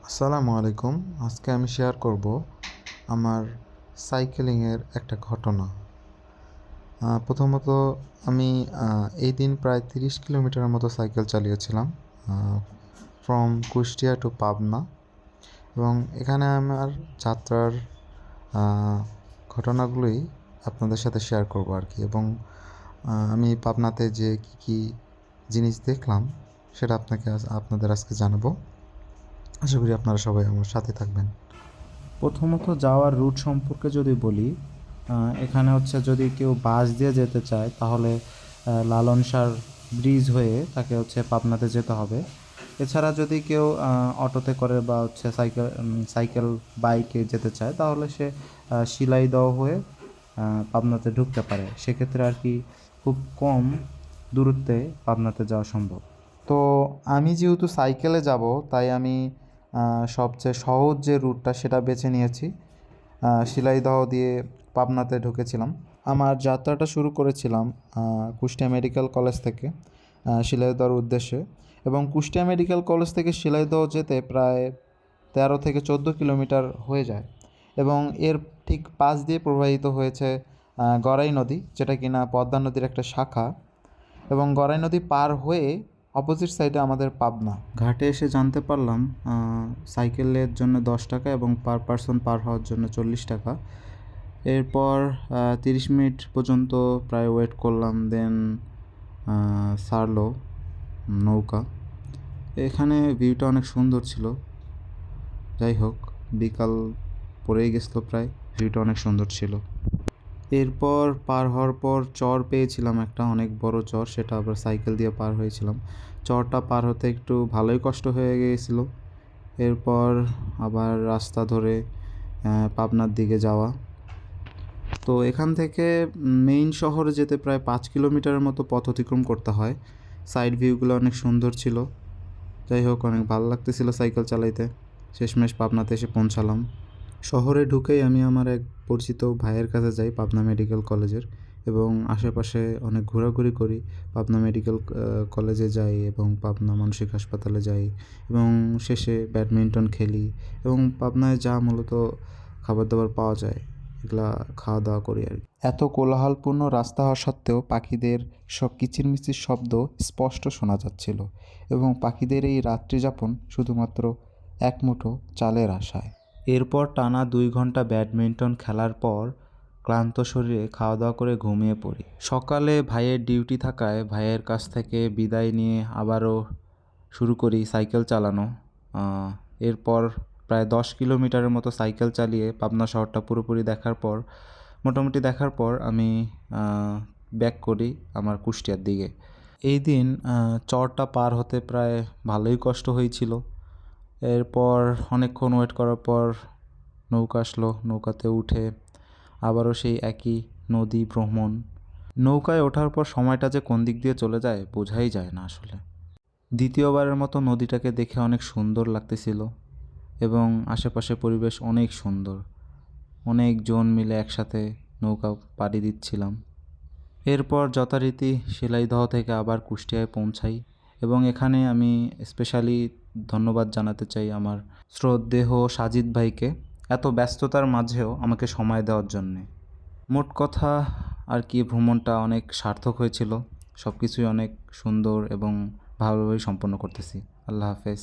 আসসালামু আলাইকুম। আজকে আমি শেয়ার করব আমার সাইকেলিংয়ের একটা ঘটনা। প্রথমত আমি এই দিন প্রায় 30 কিলোমিটারের মতো সাইকেল চালিয়েছিলাম ফ্রম কুষ্টিয়া টু পাবনা, এবং এখানে আমার যাত্রার ঘটনাগুলোই আপনাদের সাথে শেয়ার করব আর কি। এবং আমি পাবনাতে যে কী জিনিস দেখলাম সেটা আপনাদের আজকে জানাবো। আশা করি আপনারা সবাই আমার সাথে থাকবেন। প্রথমত যাওয়ার রুট সম্পর্কে যদি বলি, এখানে হচ্ছে যদি কেউ বাস দিয়ে যেতে চায় তাহলে লালনসার ব্রিজ হয়ে তাকে হচ্ছে পাবনাতে যেতে হবে। এছাড়া যদি কেউ অটোতে করে বা হচ্ছে সাইকেল বাইকে যেতে চায় তাহলে সে শিলাইদহ হয়ে পাবনাতে ঢুকতে পারে। সেক্ষেত্রে আর কি খুব কম দূরত্বে পাবনাতে যাওয়া সম্ভব। তো আমি যেহেতু সাইকেলে যাব, তাই আমি সবচেয়ে সহজ যে রুটটা সেটা বেছে নিয়েছি। শিলাইদহ দিয়ে পাবনাতে ঢুকেছিলাম। আমার যাত্রাটা শুরু করেছিলাম কুষ্টিয়া মেডিকেল কলেজ থেকে শিলাইদহর উদ্দেশ্যে, এবং কুষ্টিয়া মেডিকেল কলেজ থেকে শিলাইদহ যেতে প্রায় 13 থেকে 14 কিলোমিটার হয়ে যায়। এবং এর ঠিক পাশ দিয়ে প্রবাহিত হয়েছে গড়াই নদী, যেটা কিনা পদ্মা নদীর একটা শাখা। এবং গড়াই নদী পার হয়ে অপোজিট সাইডে আমাদের পাবনা। ঘাটে এসে জানতে পারলাম সাইকেলের জন্য 10 টাকা এবং পার পারসন পার হওয়ার জন্য 40 টাকা। এরপর 30 মিনিট পর্যন্ত প্রায় ওয়েট করলাম, দেন ছাড়লো নৌকা। এখানে ভিউটা অনেক সুন্দর ছিল। যাই হোক, বিকাল পড়েই গেছিলো প্রায়, ভিউটা অনেক সুন্দর ছিল। এরপর পার হওয়ার পর চর পেয়েছিলাম, একটা অনেক বড় চর, সেটা আবার সাইকেল দিয়ে পার হয়েছিলাম। চরটা পার হতে একটু ভালোই কষ্ট হয়ে গিয়েছিল। এরপর আবার রাস্তা ধরে পাবনার দিকে যাওয়া। তো এখান থেকে মেইন শহরে যেতে প্রায় 5 কিলোমিটারের মতো পথ অতিক্রম করতে হয়। সাইড ভিউগুলো অনেক সুন্দর ছিল। যাই হোক, অনেক ভালো লাগতেছিল সাইকেল চালাইতে। শেষমেশ পাবনাতে এসে পৌঁছালাম। শহরে ঢুকেই আমি আমার এক পরিচিত ভাইয়ের কাছে যাই পাবনা মেডিকেল কলেজের, এবং আশেপাশে অনেক ঘোরাঘুরি করি। পাবনা মেডিকেল কলেজে যাই এবং পাবনা মানসিক হাসপাতালে যাই, এবং শেষে ব্যাডমিন্টন খেলি, এবং পাবনায় যা মূলত খাবার দাবার পাওয়া যায় এগুলা খাওয়া দাওয়া করি আর কি। এত কোলাহলপূর্ণ রাস্তা হওয়া সত্ত্বেও পাখিদের সব কিচিরমিচির শব্দ স্পষ্ট শোনা যাচ্ছিল, এবং পাখিদের এই রাত্রিযাপন শুধুমাত্র এক মুঠো চালের আশায়। এরপর টানা 2 ঘন্টা ব্যাডমিন্টন খেলার পর ক্লান্ত শরীরে খাওয়া দাওয়া করে ঘুমিয়ে পড়ি। সকালে ভাইয়ের ডিউটি থাকায় ভাইয়ের কাছ থেকে বিদায় নিয়ে আবারও শুরু করি সাইকেল চালানো। এরপর প্রায় 10 কিলোমিটারের মতো সাইকেল চালিয়ে পাবনা শহরটা পুরোপুরি দেখার পর আমি ব্যাক করি আমার কুষ্টিয়ার দিকে। এই দিন চরটা পার হতে প্রায় ভালোই কষ্ট হয়েছিল। এরপর অনেকক্ষণ ওয়েট করার পর নৌকা আসলো, নৌকাতে উঠে আবারও সেই একই নদী ভ্রমণ। নৌকায় ওঠার পর সময়টা যে কোন দিক দিয়ে চলে যায় বোঝাই যায় না আসলে। দ্বিতীয়বারের মতো নদীটাকে দেখে অনেক সুন্দর লাগতেছিল, এবং আশেপাশে পরিবেশ অনেক সুন্দর। অনেকজন মিলে একসাথে নৌকা পাড়ি দিচ্ছিলাম। এরপর যথারীতি শিলাইদহ থেকে আবার কুষ্টিয়ায় পৌঁছাই, এবং এখানে আমি স্পেশালি ধন্যবাদ জানাতে চাই আমার শ্রদ্ধেয় সাজিদ ভাইকে, এত ব্যস্ততার মাঝেও আমাকে সময় দেওয়ার জন্যে। মোট কথা আর কি, ভ্রমণটা অনেক সার্থক হয়েছিল। সব কিছুই অনেক সুন্দর এবং ভালোভাবেই সম্পন্ন করতেছি। আল্লাহ হাফেজ।